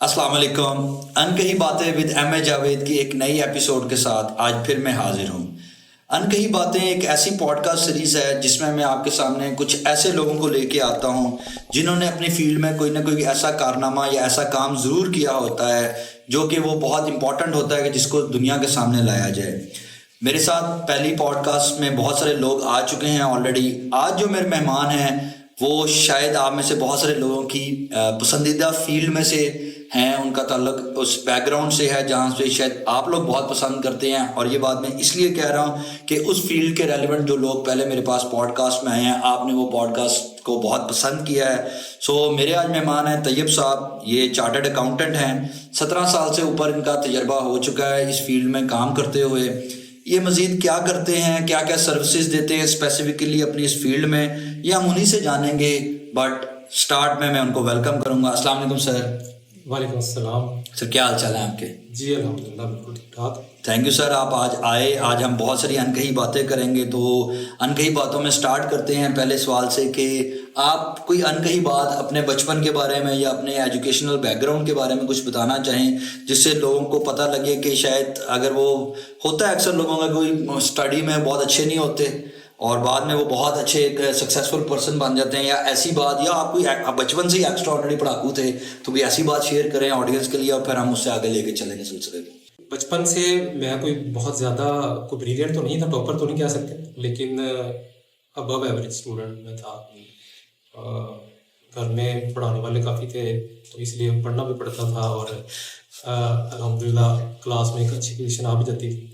अस्सलाम वालेकुम। अनकही बातें विद एम ए जावेद की एक नई एपिसोड के साथ आज फिर मैं हाजिर हूँ। अनकही बातें एक ऐसी पॉडकास्ट सीरीज़ है जिसमें मैं आपके सामने कुछ ऐसे लोगों को लेके आता हूँ जिन्होंने अपनी फील्ड में कोई ना कोई ऐसा कारनामा या ऐसा काम ज़रूर किया होता है जो कि वो बहुत इंपॉर्टेंट होता है कि जिसको दुनिया के सामने लाया जाए। मेरे साथ पहली पॉडकास्ट में बहुत सारे लोग आ चुके हैं ऑलरेडी। आज जो मेरे मेहमान हैं वो शायद आप में से बहुत सारे लोगों की पसंदीदा फील्ड में से हैं। उनका ताल्लुक उस बैकग्राउंड से है जहाँ से शायद आप लोग बहुत पसंद करते हैं, और ये बात मैं इसलिए कह रहा हूँ कि उस फील्ड के रेलिवेंट जो लोग पहले मेरे पास पॉडकास्ट में आए हैं, आपने वो पॉडकास्ट को बहुत पसंद किया है। सो मेरे आज मेहमान हैं तैयब साहब। ये चार्टर्ड अकाउंटेंट हैं। 17 साल से ऊपर इनका तजर्बा हो चुका है इस फील्ड में काम करते हुए। ये मज़ीद क्या करते हैं, क्या क्या सर्विसेज देते हैं स्पेसिफिकली अपनी इस फील्ड में, ये हम उन्हीं से जानेंगे। बट स्टार्ट में मैं उनको वेलकम करूँगा। अस्सलाम वालेकुम सर। वालेकुम अस्सलाम। सर क्या हाल चाल है आपके? जी अल्हम्दुलिल्लाह बिल्कुल ठीक ठाक। थैंक यू सर, आप आज आए। आज हम बहुत सारी अनकही बातें करेंगे, तो अनकही बातों में स्टार्ट करते हैं पहले सवाल से कि आप कोई अनकही बात अपने बचपन के बारे में या अपने एजुकेशनल बैकग्राउंड के बारे में कुछ बताना चाहें जिससे लोगों को पता लगे कि शायद अगर वो होता है अक्सर लोगों का कोई स्टडी में बहुत अच्छे नहीं होते और बाद में वो बहुत अच्छे एक सक्सेसफुल पर्सन बन जाते हैं, या ऐसी बात, या आप कोई बचपन से ही एक्स्ट्राऑर्डिनरी पढ़ाकू थे तो कोई ऐसी बात शेयर करें ऑडियंस के लिए और फिर हम उससे आगे लेके चलेंगे सिलसिले में। बचपन से मैं कोई बहुत ज़्यादा कोई ब्रिलियंट तो नहीं था, टॉपर तो नहीं कह सकते, लेकिन अबव एवरेज स्टूडेंट में था। घर में पढ़ाने वाले काफ़ी थे तो इसलिए पढ़ना भी पड़ता था और अल्हम्दुलिल्लाह क्लास में एक अच्छी पोजीशन आ भी जाती थी।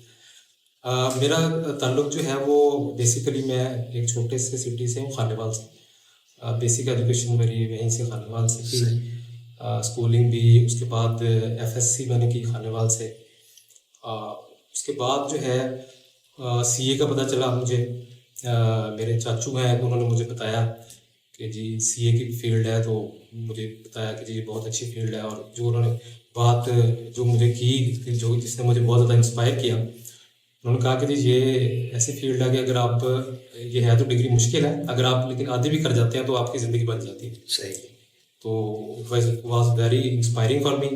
मेरा ताल्लुक जो है वो बेसिकली मैं एक छोटे से सिटी से हूँ, खानेवाल से। बेसिक एजुकेशन मेरी वहीं से खानेवाल से थी। स्कूलिंग भी उसके बाद एफएससी मैंने की खानेवाल से। उसके बाद जो है सीए का पता चला मुझे। मेरे चाचू हैं तो उन्होंने मुझे बताया कि जी सीए की फील्ड है, तो मुझे बताया कि जी ये बहुत अच्छी फील्ड है। और जो उन्होंने बात जो मुझे की, जो जिसने मुझे बहुत ज़्यादा इंस्पायर किया, उन्होंने कहा कि जी ये ऐसी फील्ड है कि अगर आप, ये है तो डिग्री मुश्किल है, अगर आप लेकिन आधी भी कर जाते हैं तो आपकी ज़िंदगी बन जाती है। सही। तो was very inspiring for me.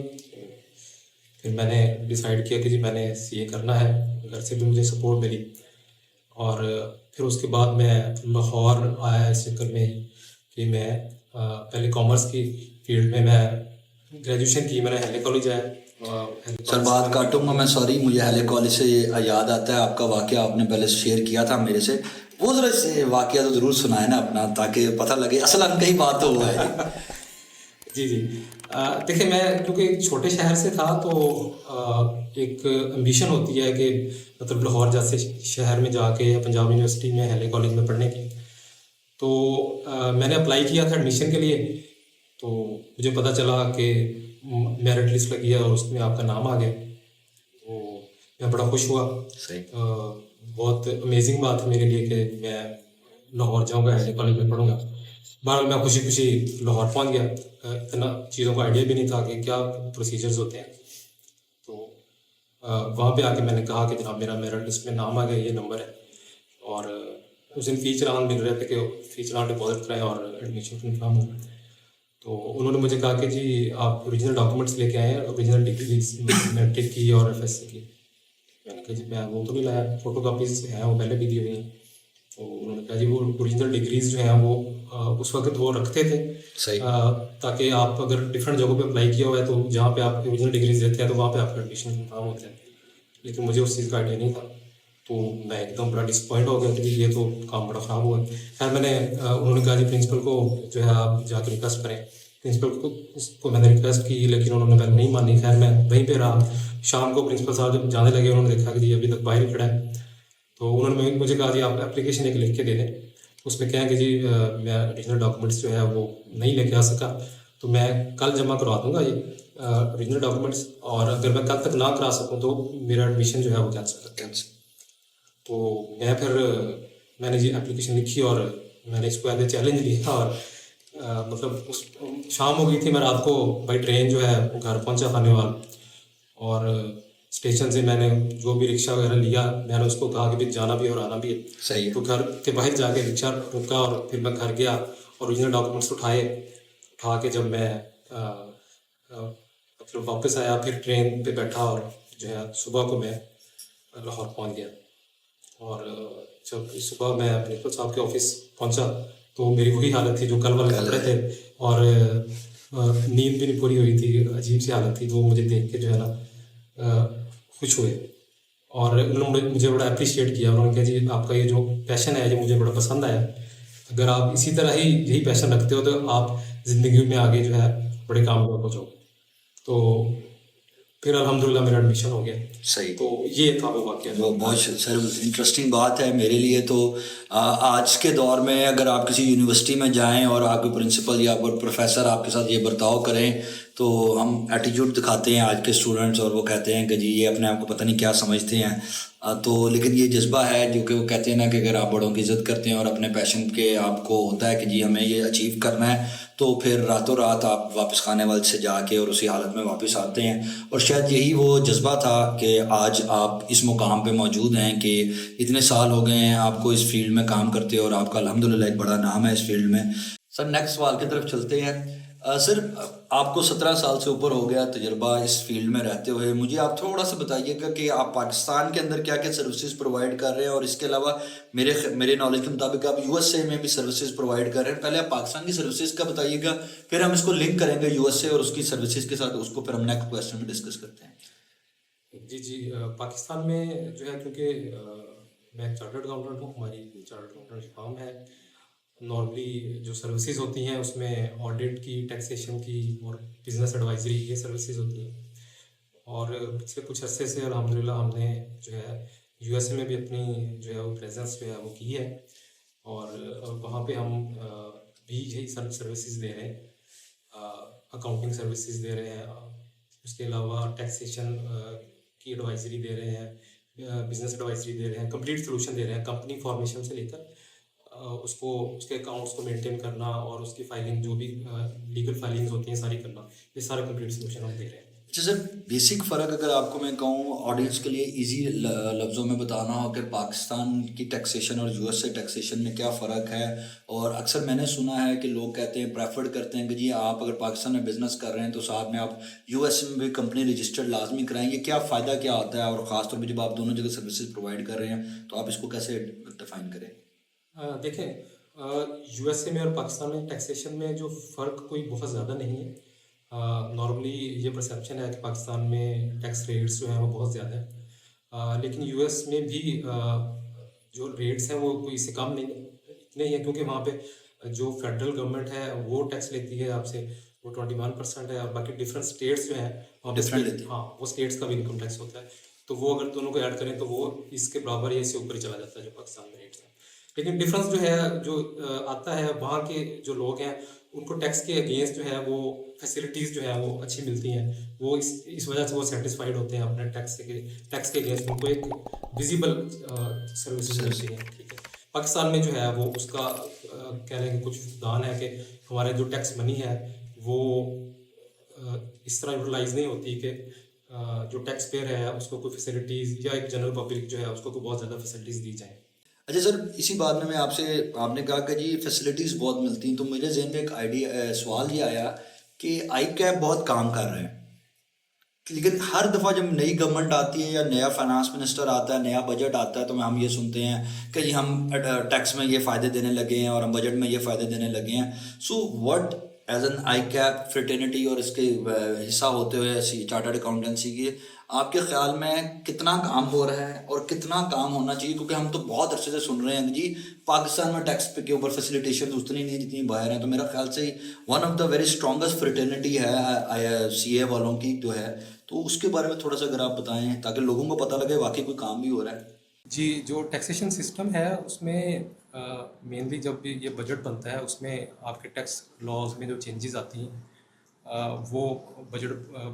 फिर मैंने डिसाइड किया कि जी मैंने सीए करना है। घर से भी मुझे सपोर्ट मिली और फिर उसके बाद मैं लाहौर आया इस चक्कर में कि मैं पहले कॉमर्स की फील्ड में मैं ग्रेजुएशन की। मैंने हेले कॉलेज आया। सर बात काटूंगा मैं, सॉरी, मुझे हेले कॉलेज से याद आता है आपका वाकया, आपने पहले शेयर किया था मेरे से। वो जरा से वाकया तो ज़रूर सुनाए ना अपना, ताकि पता लगे असल अनकही बात तो हुआ है। जी जी। देखिए मैं क्योंकि एक छोटे शहर से था तो एक एम्बिशन होती है कि मतलब लाहौर जैसे शहर में जाके पंजाब यूनिवर्सिटी में हेले कॉलेज में पढ़ने की। तो मैंने अप्लाई किया था एडमिशन के लिए, तो मुझे पता चला कि मेरिट लिस्ट लगी है और उसमें आपका नाम आ गया। तो मैं बड़ा खुश हुआ। सही। बहुत अमेजिंग बात है मेरे लिए कि मैं लाहौर जाऊंगा, हेले कॉलेज में पढ़ूंगा। बहरहाल मैं खुशी खुशी लाहौर पहुंच गया। इतना चीज़ों का आइडिया भी नहीं था कि क्या प्रोसीजर्स होते हैं। तो वहाँ पे आके मैंने कहा कि जनाब मेरा मेरिट लिस्ट में नाम आ गया, ये नंबर है। और उस दिन फी चालान मिल रहे थे कि फी चालान डिपॉजिट कराएं और एडमिशन कन्फर्म हो। तो उन्होंने मुझे कहा कि जी आप ओरिजिनल डॉक्यूमेंट्स लेके आए हैं, ओरिजिनल डिग्री मैट्रिक की और एफएससी की। मैंने कहा जी मैं वो तो नहीं लाया, फोटो कापीज हैं वो पहले भी दी हुई हैं। तो उन्होंने कहा जी वो ओरिजिनल डिग्रीज जो हैं वो उस वक्त वो रखते थे। सही। ताकि आप अगर डिफरेंट जगहों पे अप्लाई किया हुआ है तो जहाँ पे आप ओरिजिनल डिग्रीज देते हैं तो वहाँ पे आपका एडमिशन कन्फर्म होता है। लेकिन मुझे उस चीज़ का आइडिया नहीं था, तो मैं एकदम बड़ा डिसपॉइंट हो गया कि ये तो काम बड़ा ख़राब हुआ। खैर मैंने उन्होंने कहा जी प्रिंसिपल को जो है आप जाकर रिक्वेस्ट करें। प्रिंसिपल को मैंने रिक्वेस्ट की लेकिन उन्होंने पहले नहीं मानी। खैर मैं वहीं पे रहा। शाम को प्रिंसिपल साहब जब जाने लगे उन्होंने देखा कि जी अभी तक बाहर ही खड़ा है। तो उन्होंने मुझे कहा जी आप एप्लीकेशन एक लिख के दे दें, उसमें कहें कि जी मैं ओरिजिनल डॉक्यूमेंट्स जो है वो नहीं लेके आ सका, तो मैं कल जमा करवा दूँगा ये ओरिजिनल डॉक्यूमेंट्स, और अगर मैं कल तक ना करा सकूँ तो मेरा एडमिशन जो है वो कैंसिल। तो मैं फिर मैंने जी एप्लीकेशन लिखी और मैंने इसको एज ए चैलेंज लिया। और मतलब उस शाम हो गई थी, मैं रात को बाई ट्रेन जो है घर पहुंचा खानेवाल। और स्टेशन से मैंने जो भी रिक्शा वगैरह लिया, मैंने उसको कहा कि भाई जाना भी और आना भी है। सही है। तो घर के बाहर जाके रिक्शा रुका और फिर मैं घर गया और ओरिजिनल डॉक्यूमेंट्स उठा के जब मैं जब वापस आया फिर ट्रेन पे बैठा और जो है सुबह को मैं लाहौर पहुंच गया। और जब सुबह मैं प्रिंसिपल साहब के ऑफिस पहुंचा तो मेरी वही हालत थी जो कल वाले कपड़े थे, और नींद भी नहीं पूरी हुई थी, अजीब सी हालत थी। वो मुझे देख के जो है ना खुश हुए और उन्होंने मुझे बड़ा अप्रिशिएट किया। उन्होंने कहा जी आपका ये जो पैशन है ये मुझे बड़ा पसंद आया, अगर आप इसी तरह ही यही पैशन रखते हो तो आप ज़िंदगी में आगे जो है बड़े कामयाब हो जाओगे। तो फिर अल्हम्दुलिल्लाह मेरा एडमिशन हो गया। सही। तो ये था वो वाक़या। वो बहुत सर इंटरेस्टिंग बात है मेरे लिए तो। आज के दौर में अगर आप किसी यूनिवर्सिटी में जाएं और आपके प्रिंसिपल या प्रोफेसर आपके साथ ये बर्ताव करें तो हम एटीट्यूड दिखाते हैं आज के स्टूडेंट्स, और वो कहते हैं कि जी ये अपने आप को पता नहीं क्या समझते हैं। तो लेकिन ये जज्बा है जो कि वो कहते हैं ना कि अगर आप बड़ों की इज़्ज़त करते हैं और अपने पैशन के आपको होता है कि जी हमें ये अचीव करना है, तो फिर रातों रात आप वापस खाने वाले से जाके और उसी हालत में वापस आते हैं। और शायद यही वो जज्बा था कि आज आप इस मुकाम पे मौजूद हैं कि इतने साल हो गए हैं आपको इस फील्ड में काम करते हो और आपका अल्हम्दुलिल्लाह एक बड़ा नाम है इस फील्ड में। सर नेक्स्ट सवाल की तरफ चलते हैं। सर आपको 17 साल से ऊपर हो गया तजुर्बा इस फील्ड में रहते हुए, मुझे आप थोड़ा सा बताइएगा कि आप पाकिस्तान के अंदर क्या क्या सर्विसेज प्रोवाइड कर रहे हैं, और इसके अलावा मेरे नॉलेज के मुताबिक आप यूएसए में भी सर्विसेज प्रोवाइड कर रहे हैं। पहले आप पाकिस्तान की सर्विसेज का बताइएगा, फिर हम इसको लिंक करेंगे यूएसए और उसकी सर्विसेज के साथ, उसको फिर हम नेक्स्ट क्वेश्चन में डिस्कस करते हैं। जी पाकिस्तान में जो है क्योंकि मैं चार्टर्ड अकाउंटेंट हूँ, हमारी चार्टर्ड अकाउंटेंट फर्म है। नॉर्मली जो सर्विसेज होती हैं उसमें ऑडिट की, टैक्सेशन की और बिजनेस एडवाइजरी ये सर्विसेज होती हैं। और पिछले कुछ अरसे से अल्हम्दुलिल्लाह हमने जो है यूएसए में भी अपनी जो है वो प्रेजेंस जो है वो की है, और वहाँ पे हम भी यही सर्विसेज दे रहे हैं। अकाउंटिंग सर्विसेज दे रहे हैं, उसके अलावा टैक्सेशन की एडवाइजरी दे रहे हैं, बिजनेस एडवाइजरी दे रहे हैं, कंप्लीट सोल्यूशन दे रहे हैं। कंपनी फॉर्मेशन से लेकर उसको उसके अकाउंट्स को मेंटेन करना और उसकी फाइलिंग जो भी लीगल फाइलिंग्स होती हैं सारी करना, ये सारा कंप्लीट सोल्यूशन हम दे रहे हैं। अच्छा सर, बेसिक फ़र्क अगर आपको मैं कहूँ ऑडियंस के लिए इजी लफ्ज़ों में बताना हो कि पाकिस्तान की टैक्सेशन और यूएसए टैक्सेशन में क्या फ़र्क है। और अक्सर मैंने सुना है कि लोग कहते हैं, प्रेफर्ड करते हैं कि जी आप अगर पाकिस्तान में बिज़नेस कर रहे हैं तो साथ में आप यूएसए में भी कंपनी रजिस्टर्ड लाजमी कराएंगे। क्या फ़ायदा क्या होता है, और ख़ासतौर पर जब आप दोनों जगह सर्विसेज प्रोवाइड कर रहे हैं तो आप इसको कैसे डिफ़ाइन करें? देखें यूएसए में और पाकिस्तान में टैक्सेशन में जो फ़र्क कोई बहुत ज़्यादा नहीं है। नॉर्मली ये परसेप्शन है कि पाकिस्तान में टैक्स रेट्स जो हैं वो बहुत ज़्यादा है, लेकिन यूएस में भी जो रेट्स हैं वो कोई इससे कम नहीं इतने ही हैं, क्योंकि वहाँ पे जो फेडरल गवर्नमेंट है वो टैक्स लेती है आपसे, वो 21% है, और बाकी डिफरेंट स्टेट्स जो हैं वहाँ पे डिफरेंट लेती है। हाँ वो स्टेट्स का भी इनकम टैक्स होता है। तो वो अगर दोनों को ऐड करें तो वो इसके बराबर या इससे ऊपर ही चला जाता है जो पाकिस्तान में रेट्स हैं। लेकिन डिफरेंस जो है जो आता है, वहाँ के जो लोग हैं उनको टैक्स के अगेंस्ट जो है वो फैसिलिटीज़ जो है वो अच्छी मिलती हैं। वो इस वजह से वो सेटिस्फाइड होते हैं अपने टैक्स के अगेंस्ट उनको एक विजिबल सर्विसेज मिलती हैं। ठीक है, पाकिस्तान में जो है वो उसका कह लेंगे कुछ दान है कि हमारे जो टैक्स मनी है वो इस तरह यूटिलाइज नहीं होती कि जो टैक्स पेयर है उसको कोई फैसिलिटीज़ या एक जनरल पब्लिक जो है उसको कोई बहुत ज़्यादा फैसिलिटीज़ दी जाए। अच्छा सर, इसी बात में मैं आपने कहा कि जी फैसिलिटीज़ बहुत मिलती हैं, तो मेरे जहन में एक आइडिया सवाल ये आया कि आई कैप बहुत काम कर रहे हैं, लेकिन हर दफ़ा जब नई गवर्नमेंट आती है या नया फाइनेंस मिनिस्टर आता है, नया बजट आता है, तो हम ये सुनते हैं कि जी हम टैक्स में ये फ़ायदे देने लगे हैं और हम बजट में ये फ़ायदे देने लगे हैं। सो व्हाट एज एन आई कैप फ्रेटर्निटी और इसके हिस्सा होते हुए ऐसी चार्टर्ड अकाउंटेंसी की, आपके ख्याल में कितना काम हो रहा है और कितना काम होना चाहिए? क्योंकि हम तो बहुत अरसे से सुन रहे हैं कि जी पाकिस्तान में टैक्स के ऊपर फैसिलिटेशन उतनी नहीं जितनी बाहर हैं, तो मेरा ख्याल से one of the very strongest fraternity है सीए वालों की जो है, तो उसके बारे में थोड़ा सा अगर आप बताएं ताकि लोगों को पता लगे वाकई कोई काम भी हो रहा है। जी, जो टैक्सेशन सिस्टम है उसमें मेनली जब भी ये बजट बनता है उसमें आपके टैक्स लॉज में जो चेंजेस आती हैं वो बजट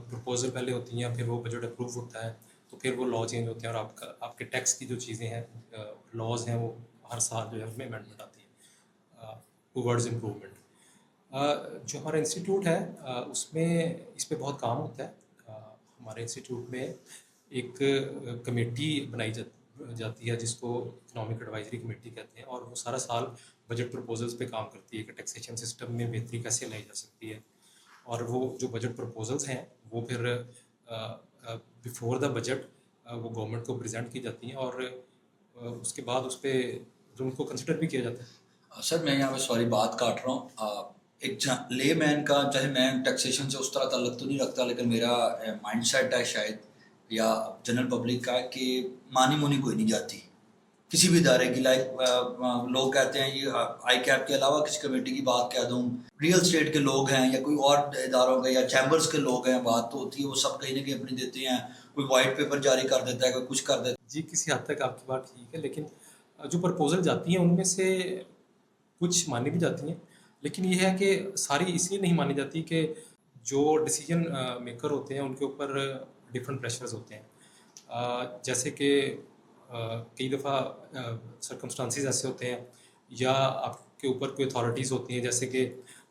प्रपोजल पहले होती हैं, फिर वो बजट अप्रूव होता है, तो फिर वो लॉ चेंज होते हैं और आपके टैक्स की जो चीज़ें हैं लॉज हैं वो हर साल जो है उसमें अमेंडमेंट आती है टूवर्ड्स इम्प्रूवमेंट। जो हमारा इंस्टीट्यूट है उसमें इस पे बहुत काम होता है। हमारे इंस्टीट्यूट में एक कमेटी बनाई जाती है जिसको इकोनॉमिक एडवाइजरी कमेटी कहते हैं, और वो सारा साल बजट प्रपोजल्स पे काम करती है कि टैक्सेशन सिस्टम में बेहतरी कैसे लाई जा सकती है और वो जो बजट प्रपोजल्स हैं वो फिर बिफोर द बजट वो गवर्नमेंट को प्रेजेंट की जाती हैं, और उसके बाद उस पर उनको कंसिडर भी किया जाता है। सर मैं यहाँ पे सॉरी बात काट रहा हूँ। एक ले मैन का, चाहे मैं टैक्सेशन से उस तरह ताल्लुक तो नहीं रखता, लेकिन मेरा माइंडसेट है शायद, या जनरल पब्लिक का, कि मानी मुनी कोई नहीं जाती किसी भी इदारे की। लाइक लोग कहते हैं ये आई कैप के अलावा किसी कमेटी की बात कह दूँ, रियल स्टेट के लोग हैं या कोई और इदारों के या चैम्बर्स के लोग हैं, बात तो होती है, वो सब कहीं ना कहीं अपनी देते हैं। कोई वाइट पेपर जारी कर देता है, कोई कुछ कर देता है। जी, किसी हद तक आपकी बात ठीक है, लेकिन जो प्रपोजल जाती हैं उनमें से कुछ मानी भी जाती हैं, लेकिन ये है कि सारी इसलिए नहीं मानी जाती कि जो डिसीजन मेकर होते हैं उनके ऊपर डिफरेंट प्रेशर्स होते हैं। जैसे कि कई दफ़ा सर्कमस्टांसिस ऐसे होते हैं, या आपके ऊपर कोई अथॉरिटीज़ होती हैं, जैसे कि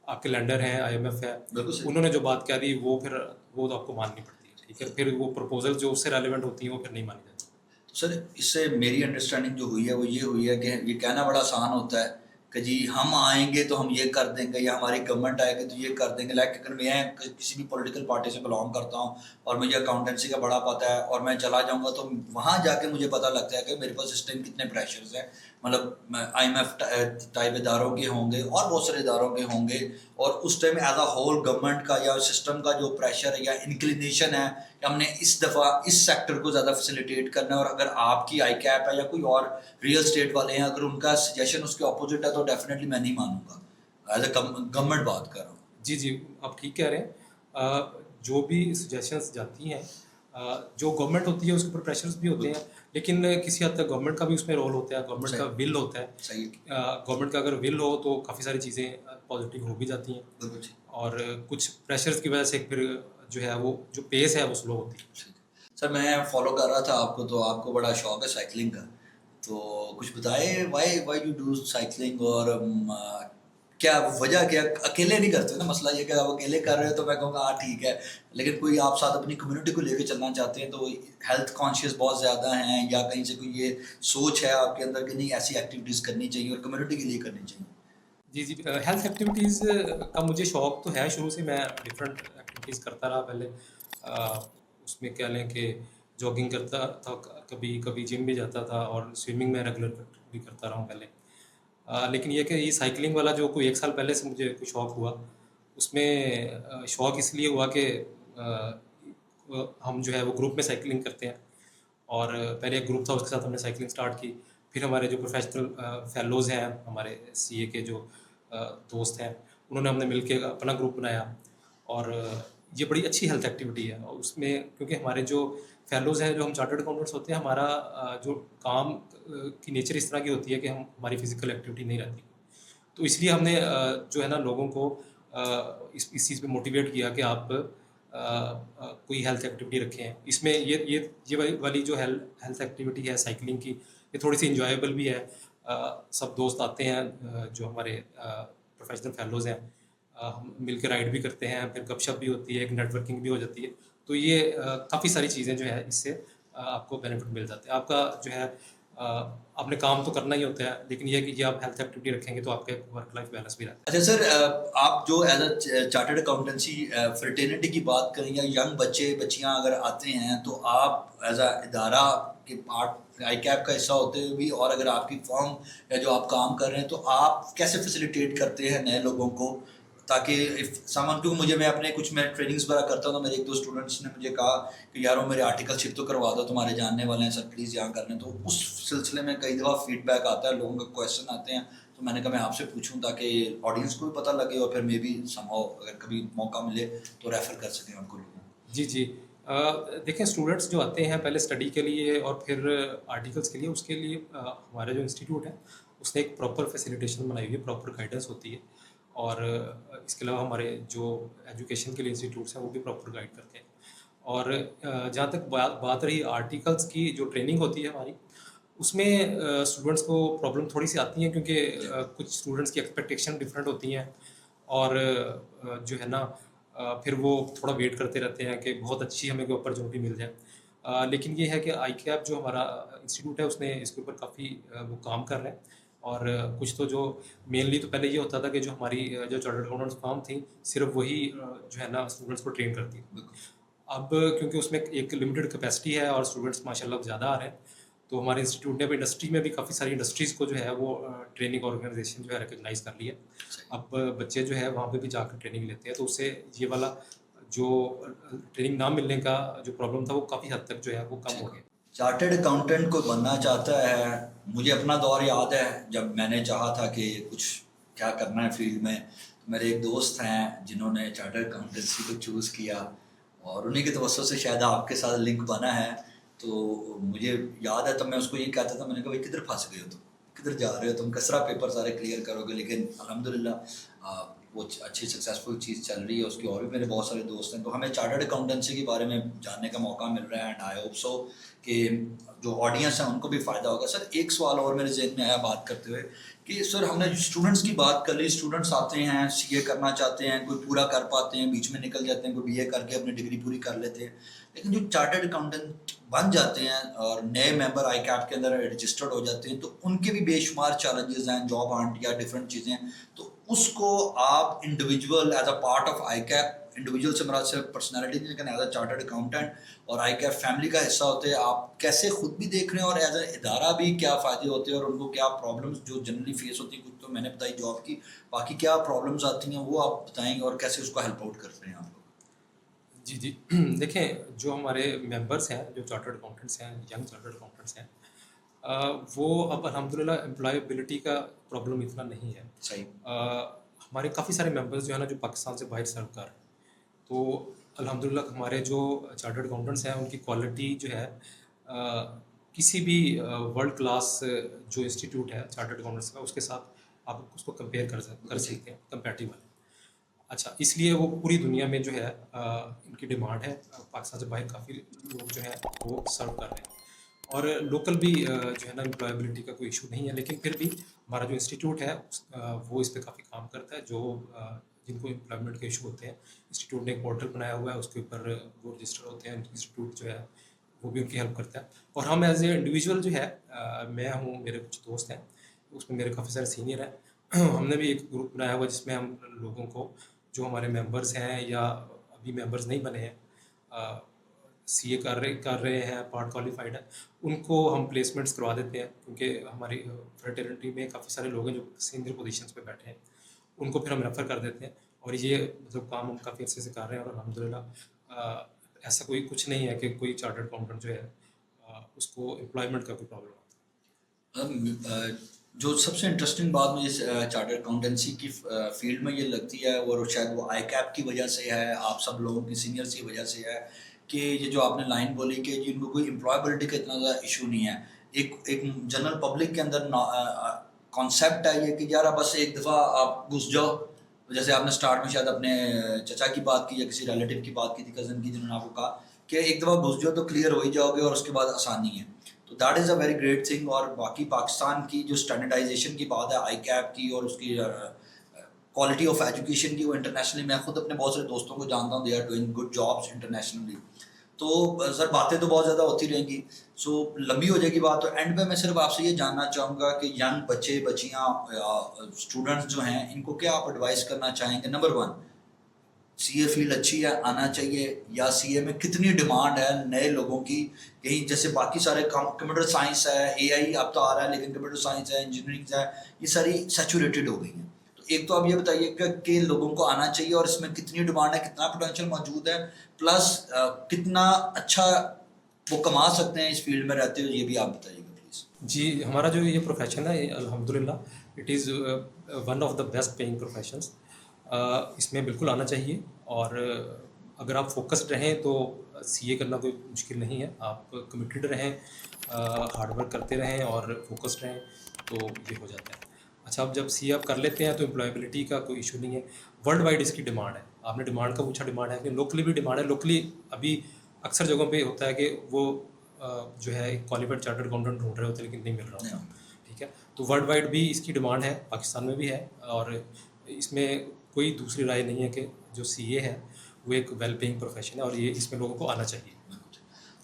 आपके लैंडर हैं, IMF है, बिल्कुल सही। उन्होंने जो बात कह दी वो तो आपको माननी पड़ती है, ठीक है। फिर वो प्रपोजल जो उससे रेलिवेंट होती हैं वो फिर नहीं मानी जाती। तो सर इससे मेरी अंडरस्टैंडिंग जो हुई है वो ये हुई है कि ये कहना बड़ा आसान होता है कि जी हम आएंगे तो हम ये कर देंगे, या हमारी गवर्नमेंट आएगी तो ये कर देंगे। लाइक अगर मैं किसी भी पॉलिटिकल पार्टी से बिलोंग करता हूँ और मुझे अकाउंटेंसी का बड़ा पता है और मैं चला जाऊँगा, तो वहाँ जाके मुझे पता लगता है कि मेरे पास इस टाइम कितने प्रेशर्स हैं। मतलब IMF टाइप इदारों के होंगे और बहुत सारे इदारों के होंगे, और उस time as a whole government का या सिस्टम का जो प्रेशर है या इंक्लिनेशन है कि हमने इस दफ़ा इस सेक्टर को ज़्यादा फैसिलिटेट करना है, और अगर आपकी आई कैप है या कोई और रियल स्टेट वाले हैं, अगर उनका सजेशन उसके ऑपोजिट है तो डेफिनेटली मैं नहीं मानूंगा। एज अ गवर्नमेंट बात कर रहा हूँ। जी जी, आप ठीक कह रहे हैं। जो भी सजेशंस जाती हैं, जो गवर्नमेंट होती है उसके ऊपर प्रेशर्स भी होते हैं, लेकिन किसी हद तक गवर्नमेंट का भी उसमें रोल होता है, गवर्नमेंट का विल होता है। सही है। गवर्नमेंट का अगर विल हो तो काफ़ी सारी चीज़ें पॉजिटिव हो भी जाती हैं, बिल्कुल ठीक। और कुछ प्रेशर्स की वजह से फिर जो है वो जो पेस है वो स्लो होती है। ठीक। सर मैं फॉलो कर रहा था आपको, तो आपको बड़ा शौक है साइकिलिंग का, तो कुछ बताए why why you do cycling, और क्या वजह, क्या अकेले नहीं करते ना, मसला ये कि आप अकेले कर रहे हो तो मैं कहूँगा हाँ ठीक है, लेकिन कोई आप साथ अपनी कम्युनिटी को लेकर चलना चाहते हैं, तो हेल्थ कॉन्शियस बहुत ज़्यादा हैं, या कहीं से कोई ये सोच है आपके अंदर कि नहीं ऐसी एक्टिविटीज़ करनी चाहिए और कम्युनिटी के लिए करनी चाहिए? जी जी, हेल्थ एक्टिविटीज़ का मुझे शौक तो है शुरू से, मैं डिफरेंट एक्टिविटीज़ करता रहा पहले। उसमें क्या लें कि जॉगिंग करता था, कभी कभी जिम भी जाता था, और स्विमिंग में रेगुलर भी करता रहा हूँ पहले। लेकिन ये कि ये साइकिलिंग वाला जो कोई 1 साल पहले से मुझे कोई शौक हुआ, उसमें शौक इसलिए हुआ कि हम जो है वो ग्रुप में साइकिलिंग करते हैं, और पहले एक ग्रुप था उसके साथ हमने साइकिलिंग स्टार्ट की। फिर हमारे जो प्रोफेशनल फेलोज़ हैं, हमारे CA के जो दोस्त हैं, उन्होंने हमने मिलके अपना ग्रुप बनाया, और ये बड़ी अच्छी हेल्थ एक्टिविटी है। और उसमें क्योंकि हमारे जो फेलोज़ हैं, जो हम चार्टर्ड अकाउंटेंट्स होते हैं, हमारा जो काम की नेचर इस तरह की होती है कि हम हमारी फिज़िकल एक्टिविटी नहीं रहती, तो इसलिए हमने जो है ना लोगों को इस चीज़ पे मोटिवेट किया कि आप कोई हेल्थ एक्टिविटी रखें। इसमें ये वाली जो हेल्थ एक्टिविटी है साइकिलिंग की, ये थोड़ी सी इंजॉयबल भी है। सब दोस्त आते हैं, जो हमारे प्रोफेशनल फेलोज़ हैं, हम मिलकर राइड भी करते हैं, फिर गपशप भी होती है, एक नेटवर्किंग भी हो जाती है। तो ये काफ़ी सारी चीज़ें जो है इससे आपको बेनिफिट मिल जाते हैं। आपका जो है आपने काम तो करना ही होता है, लेकिन ये है कि ये आप हेल्थ एक्टिविटी रखेंगे तो आपके वर्क लाइफ बैलेंस भी रहता है। अच्छा सर, आप जो as a chartered accountancy fraternity की बात करें, या यंग बच्चे बच्चियां अगर आते हैं, तो आप एज अ इदारा के पार्ट आई कैप का हिस्सा होते हुए भी, और अगर आपकी फर्म या जो आप काम कर रहे हैं, तो आप कैसे फैसिलिटेट करते हैं नए लोगों को, ताकि सामान, क्योंकि मुझे मैं अपने कुछ मैं ट्रेनिंग्स वगैरह करता हूँ, तो मेरे 1-2 स्टूडेंट्स ने मुझे कहा कि यार वो मेरे आर्टिकलशिप तो करवा दो, तुम्हारे जानने वाले हैं सर, प्लीज़ यहाँ कर लें। तो उस सिलसिले में कई दफ़ा फीडबैक आता है, लोगों का क्वेश्चन आते हैं, तो मैंने कहा मैं आपसे पूछूं ताकि ऑडियंस को भी पता लगे, और फिर मे भी समहाउ अगर कभी मौका मिले तो रेफ़र कर सकें उनको लोगों को। जी जी, देखें स्टूडेंट्स जो आते हैं पहले स्टडी के लिए और फिर आर्टिकल्स के लिए, उसके लिए हमारा जो इंस्टीट्यूट है उसने एक प्रॉपर फैसिलिटेशन बनाई हुई है, प्रॉपर गाइडेंस होती है, और इसके अलावा हमारे जो एजुकेशन के लिए इंस्टीट्यूट्स हैं वो भी प्रॉपर गाइड करते हैं। और जहाँ तक बात रही आर्टिकल्स की, जो ट्रेनिंग होती है हमारी, उसमें स्टूडेंट्स को प्रॉब्लम थोड़ी सी आती है, क्योंकि कुछ स्टूडेंट्स की एक्सपेक्टेशन डिफरेंट होती हैं, और जो है ना फिर वो थोड़ा वेट करते रहते हैं कि बहुत अच्छी हमें कोई अपॉर्चुनिटी मिल जाए। लेकिन ये है कि आई कैप जो हमारा इंस्टीट्यूट है उसने इसके ऊपर काफ़ी वो काम कर रहे हैं, और कुछ तो जो मेनली तो पहले ये होता था कि जो हमारी जो चार्टर्ड अकाउंटेंट्स फर्म थी सिर्फ वही जो है ना स्टूडेंट्स को ट्रेन करती थी। अब क्योंकि उसमें एक लिमिटेड कैपेसिटी है और स्टूडेंट्स माशाल्लाह ज़्यादा आ रहे हैं, तो हमारे इंस्टीट्यूट ने अब इंडस्ट्री में भी काफ़ी सारी इंडस्ट्रीज़ को जो है वो ट्रेनिंग ऑर्गेनाइजेशन जो है रिकग्नाइज़ कर लिया। अब बच्चे जो है वहाँ पे भी जाकर ट्रेनिंग लेते हैं, तो उससे ये वाला जो ट्रेनिंग ना मिलने का जो प्रॉब्लम था वो काफ़ी हद तक जो है वो कम हो गया। चार्टर्ड अकाउंटेंट को बनना चाहता है, मुझे अपना दौर याद है जब मैंने चाहा था कि कुछ क्या करना है फील्ड में, तो मेरे एक दोस्त हैं जिन्होंने चार्टर्ड अकाउंटेंसी को चूज़ किया और उन्हीं के तवज्जो से शायद आपके साथ लिंक बना है। तो मुझे याद है तब मैं उसको यही कहता था, मैंने कहा भाई किधर फंस गए हो तुम, किधर जा रहे हो तुम, किस तरह पेपर सारे क्लियर करोगे, लेकिन अल्हम्दुलिल्लाह वो अच्छी सक्सेसफुल चीज़ चल रही है उसकी। और भी मेरे बहुत सारे दोस्त हैं, तो हमें चार्टर्ड अकाउंटेंसी के बारे में जानने का मौका मिल रहा है एंड आई होप सो कि जो ऑडियंस है उनको भी फ़ायदा होगा। सर एक सवाल और मेरे जहन में आया बात करते हुए कि सर हमने स्टूडेंट्स की बात कर ली, स्टूडेंट्स आते हैं सीए करना चाहते हैं, कोई पूरा कर पाते हैं, बीच में निकल जाते हैं, कोई बीए करके अपनी डिग्री पूरी कर लेते हैं, लेकिन जो चार्टर्ड अकाउंटेंट बन जाते हैं और नए मेंबर आई कैप के अंदर रजिस्टर्ड हो जाते हैं, तो उनके भी बेशुमार चैलेंजेस हैं, जॉब हंट या डिफरेंट चीज़ें, तो उसको आप individual as a part of आई कैप, इंडिविजुअल से मेरा सिर्फ पर्सनैलिटी नहीं लेकिन एज अ चार्टर्ड अकाउंटेंट और आई कैप फैमिली का हिस्सा होते हैं, आप कैसे खुद भी देख रहे हैं और एज अ इदारा भी क्या फ़ायदे होते हैं और उनको क्या प्रॉब्लम्स जो जनरली फेस होती हैं, कुछ तो मैंने बताई जॉब की, बाकी क्या प्रॉब्लम्स आती हैं वो आप बताएंगे और कैसे उसको हेल्प आउट करते हैं आप लोग? जी जी देखें, जो हमारे मेंबर्स हैं जो चार्टर्ड अकाउंटेंट्स हैं, यंग चार्टर्ड अकाउंटेंट्स हैं, वो अब अल्हम्दुलिल्लाह एम्प्लॉयबिलिटी का प्रॉब्लम इतना नहीं है। सही। हमारे काफ़ी सारे मेंबर्स जो है ना जो पाकिस्तान से बाहर सर्व कर रहे हैं, तो अल्हम्दुलिल्लाह हमारे जो चार्टर्ड अकाउंटेंट्स हैं उनकी क्वालिटी जो है किसी भी वर्ल्ड क्लास जो इंस्टीट्यूट है चार्टर्ड अकाउंटेंट्स का उसके साथ आप उसको कंपेयर कर सकते हैं, कंपेरेटिव वाले। अच्छा, इसलिए वो पूरी दुनिया में जो है इनकी डिमांड है, पाकिस्तान से बाहर काफ़ी लोग जो हैं वो सर्व कर रहे हैं और लोकल भी जो है ना एम्प्लॉयबिलिटी का कोई इशू नहीं है, लेकिन फिर भी हमारा जो इंस्टीट्यूट है वो इस पे काफ़ी काम करता है। जो जिनको एम्प्लॉयमेंट के इशू होते हैं, इंस्टीट्यूट ने एक पोर्टल बनाया हुआ है, उसके ऊपर वो रजिस्टर होते हैं, इंस्टीट्यूट जो है वो भी उनकी हेल्प करता है। और हम एज ए इंडिविजुअल जो है मैं हूँ, मेरे कुछ दोस्त हैं, उसमें मेरे काफ़ी सारे सीनियर हैं हमने भी एक ग्रुप बनाया हुआ है जिसमें हम लोगों को जो हमारे मेंबर्स हैं या अभी मेंबर्स नहीं बने हैं, सीए कर रहे हैं, पार्ट क्वालिफाइड है, उनको हम प्लेसमेंट्स करवा देते हैं, क्योंकि हमारी फ्रेटर्निटी में काफ़ी सारे लोग हैं जो सीनियर पोजीशंस पे बैठे हैं, उनको फिर हम रेफ़र कर देते हैं। और ये मतलब काम हम काफ़ी अच्छे से कर रहे हैं और अल्हम्दुलिल्लाह ऐसा कोई कुछ नहीं है कि कोई चार्टर्ड अकाउंटेंट जो है उसको एम्प्लॉयमेंट का कोई प्रॉब्लम जो सबसे इंटरेस्टिंग बात मुझे चार्टर्ड अकाउंटेंसी की फील्ड में ये लगती है और शायद वो आई कैप की वजह से है, आप सब लोगों की सीनियर्स की वजह से है कि ये जो आपने लाइन बोली कि जिनको कोई एम्प्लॉयबिलिटी का इतना ज़्यादा इशू नहीं है, एक जनरल पब्लिक के अंदर कॉन्सेप्ट है ये कि यार बस एक दफ़ा आप घुस जाओ, जैसे आपने स्टार्ट में शायद अपने चचा की बात की या किसी रिलेटिव की बात की थी, कज़न की, जिन्होंने आपको कहा कि एक दफ़ा घुस जाओ तो क्लियर हो ही जाओगे और उसके बाद आसानी है, तो that is a very great thing. और बाकी पाकिस्तान की जो स्टैंडर्डाइजेशन की बात है आई कैप की और उसकी क्वालिटी ऑफ एजुकेशन की, वो इंटरनेशनली मैं खुद अपने बहुत सारे दोस्तों को जानता हूँ, they are doing good jobs internationally. तो सर बातें तो बहुत ज़्यादा होती रहेंगी, सो लंबी हो जाएगी बात, तो एंड में मैं सिर्फ आपसे ये जानना चाहूँगा कि यंग बच्चे बच्चियाँ स्टूडेंट्स जो हैं इनको क्या आप एडवाइस करना चाहेंगे? नंबर 1, सीए फील्ड अच्छी है, आना चाहिए, या सीए में कितनी डिमांड है नए लोगों की? यही जैसे बाकी सारे कंप्यूटर साइंस है, एआई अब तो आ रहा है, लेकिन कंप्यूटर साइंस है, इंजीनियरिंग है, ये सारी सैचुरेटेड हो गई हैं। तो एक तो आप ये बताइए कि लोगों को आना चाहिए और इसमें कितनी डिमांड है, कितना पोटेंशियल मौजूद है, प्लस कितना अच्छा वो कमा सकते हैं इस फील्ड में रहते हुए, ये भी आप बताइएगा प्लीज़। जी, हमारा जो ये प्रोफेशन है अल्हम्दुलिल्लाह it is one of the best paying professions. इसमें बिल्कुल आना चाहिए और अगर आप फोकस्ड रहें तो सीए करना कोई मुश्किल नहीं है। आप कमिटेड रहें, हार्ड वर्क करते रहें और फोकस्ड रहें तो ये हो जाता है। अच्छा, अब जब सीए आप कर लेते हैं तो एम्प्लॉयबिलिटी का कोई इशू नहीं है। वर्ल्ड वाइड इसकी डिमांड है। आपने डिमांड का पूछा, डिमांड है कि लोकली भी डिमांड है। लोकली अभी अक्सर जगहों पे होता है कि वो जो है एक क्वालिफाइड चार्टर्ड अकाउंटेंट ढूंढ रहे होते हैं लेकिन नहीं मिल रहा होता। ठीक है, तो वर्ल्ड वाइड भी इसकी डिमांड है, पाकिस्तान में भी है और इसमें कोई दूसरी राय नहीं है कि जो सीए है वो एक वेल पेइंग प्रोफेशन है और ये इसमें लोगों को आना चाहिए।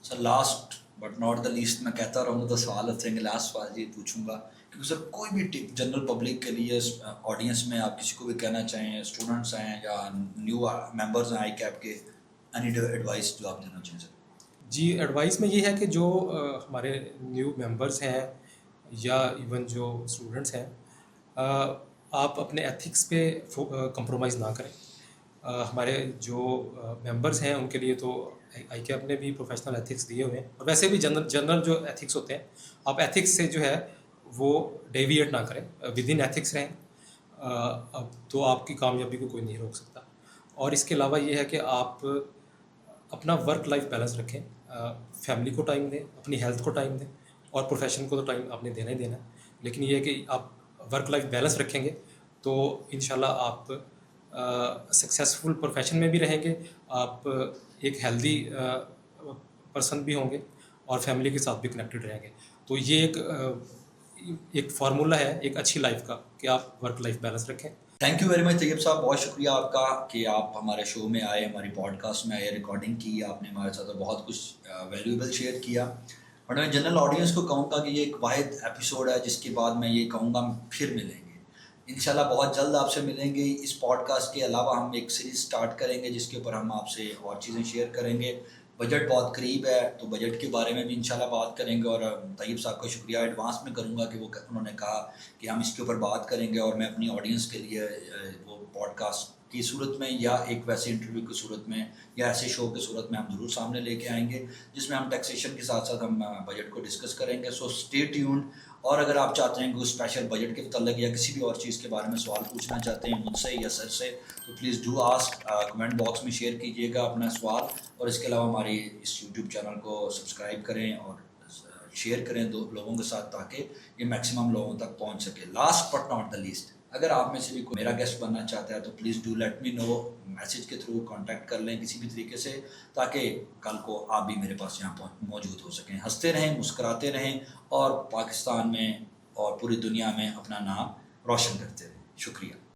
Sir last but not the least मैं कहता रहूँगा तो सवाल अच्छे रहेंगे, लास्ट सवाल ये पूछूंगा क्योंकि सर कोई भी टिप जनरल पब्लिक के लिए ऑडियंस में आप किसी को भी कहना चाहें, स्टूडेंट्स हैं या न्यू मेंबर्स हैं आई कैप के, एनी एडवाइस जो आप देना चाहें सर? जी, एडवाइस में ये है कि जो हमारे न्यू मेंबर्स हैं या इवन जो स्टूडेंट्स हैं, आप अपने एथिक्स पे कंप्रोमाइज़ ना करें। हमारे जो मेंबर्स हैं उनके लिए तो आईकैप ने भी प्रोफेशनल एथिक्स दिए हुए हैं, और वैसे भी जनरल जनरल जो एथिक्स होते हैं, आप एथिक्स से जो है वो डेविएट ना करें, विद इन एथिक्स रहें। अब तो आपकी कामयाबी को कोई नहीं रोक सकता। और इसके अलावा ये है कि आप अपना वर्क लाइफ बैलेंस रखें, फैमिली को टाइम दें, अपनी हेल्थ को टाइम दें, और प्रोफेशन को तो टाइम आपने देना ही देना है। लेकिन ये है कि आप वर्क लाइफ बैलेंस रखेंगे तो इंशाल्लाह आप सक्सेसफुल प्रोफेशन में भी रहेंगे, आप एक हेल्दी पर्सन भी होंगे और फैमिली के साथ भी कनेक्टेड रहेंगे। तो ये एक फार्मूला है एक अच्छी लाइफ का कि आप वर्क लाइफ बैलेंस रखें। Thank you very much Tayyab साहब, बहुत शुक्रिया आपका कि आप हमारे शो में आए, हमारी पॉडकास्ट में आए, रिकॉर्डिंग की, आपने हमारे साथ बहुत कुछ वैल्यूएबल शेयर किया। और मैं जनरल ऑडियंस को कहूँगा कि ये एक वाहिद एपिसोड है जिसके बाद मैं ये कहूँगा फिर मिलेंगे इंशाल्लाह, बहुत जल्द आपसे मिलेंगे। इस पॉडकास्ट के अलावा हम एक सीरीज स्टार्ट करेंगे जिसके ऊपर हम आपसे और चीज़ें शेयर करेंगे। बजट बहुत करीब है तो बजट के बारे में भी इंशाल्लाह बात करेंगे। और तैयब साहब का शुक्रिया एडवांस में करूँगा कि उन्होंने कहा कि हम इसके ऊपर बात करेंगे, और मैं अपनी ऑडियंस के लिए वो पॉडकास्ट की सूरत में या एक वैसे इंटरव्यू की सूरत में या ऐसे शो की सूरत में हम ज़रूर सामने लेके आएंगे जिसमें हम टैक्सेशन के साथ साथ हम बजट को डिस्कस करेंगे। So stay tuned. और अगर आप चाहते हैं कि स्पेशल बजट के मतलब या किसी भी और चीज़ के बारे में सवाल पूछना चाहते हैं मुझसे या सर से, तो please do ask, comment box में शेयर कीजिएगा अपना सवाल। और इसके अलावा हमारी इस यूट्यूब चैनल को सब्सक्राइब करें और शेयर करें दो लोगों के साथ ताकि ये मैक्सिमम लोगों तक पहुंच सके। Last but not the least, अगर आप में से भी कोई मेरा गेस्ट बनना चाहता है तो please do let me know, message के थ्रू कांटेक्ट कर लें किसी भी तरीके से, ताकि कल को आप भी मेरे पास यहाँ मौजूद हो सकें। हंसते रहें, मुस्कुराते रहें और पाकिस्तान में और पूरी दुनिया में अपना नाम रोशन करते रहें। शुक्रिया।